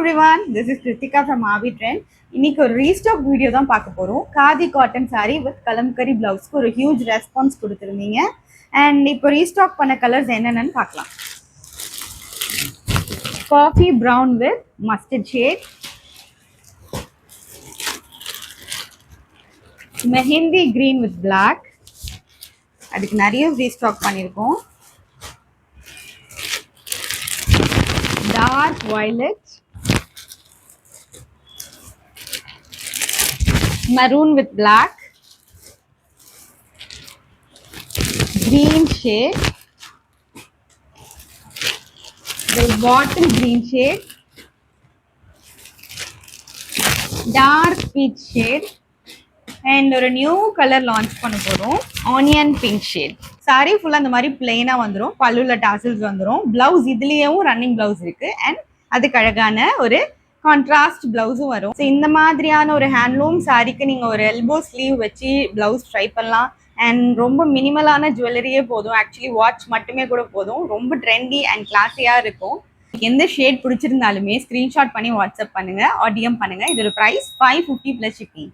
everyone, this is Kritika from Avi Trend. இன்னைக்கு ஒரு restock video தான் பார்க்க போறோம். Khadi cotton saree with Kalamkari பிளவுஸ்க்கு ஒரு ஹியூஜ் ரெஸ்பான்ஸ் கொடுத்திருந்தீங்க. அண்ட் இப்போ ரீஸ்டாக் பண்ண கலர்ஸ் என்னென்னு பார்க்கலாம். Coffee brown with mustard shade, mehndi green with black. அதுக்கு நிறைய ரீஸ்டாக் பண்ணியிருக்கோம். dark violet, maroon with black, green shade, the bottle green shade, dark peach shade, and ஒரு நியூ கலர் லான்ச் பண்ண போறோம், ஆனியன் பிங்க் ஷேட். சாரி ஃபுல்லா அந்த மாதிரி பிளெயினா வந்துடும், பல்லுல டாசல்ஸ் வந்துடும். பிளவுஸ் இதுலயும் ரன்னிங் பிளவுஸ் இருக்கு அண்ட் அதுக்கு அழகான ஒரு கான்ட்ராஸ்ட் பிளவுஸும் வரும். ஸோ இந்த மாதிரியான ஒரு ஹேண்ட்லூம் சாரிக்கு நீங்க ஒரு எல்போ ஸ்லீவ் வச்சு பிளவுஸ் ட்ரை பண்ணலாம். அண்ட் ரொம்ப மினிமலான ஜுவல்லரியே போதும், ஆக்சுவலி வாட்ச் மட்டுமே கூட போதும். ரொம்ப ட்ரெண்டி அண்ட் கிளாஸியா இருக்கும். எந்த ஷேட் பிடிச்சிருந்தாலுமே ஸ்கிரீன்ஷாட் பண்ணி வாட்ஸ்அப் பண்ணுங்க, ஆர் டிஎம் பண்ணுங்க. இதோட பிரைஸ் 550 + shipping.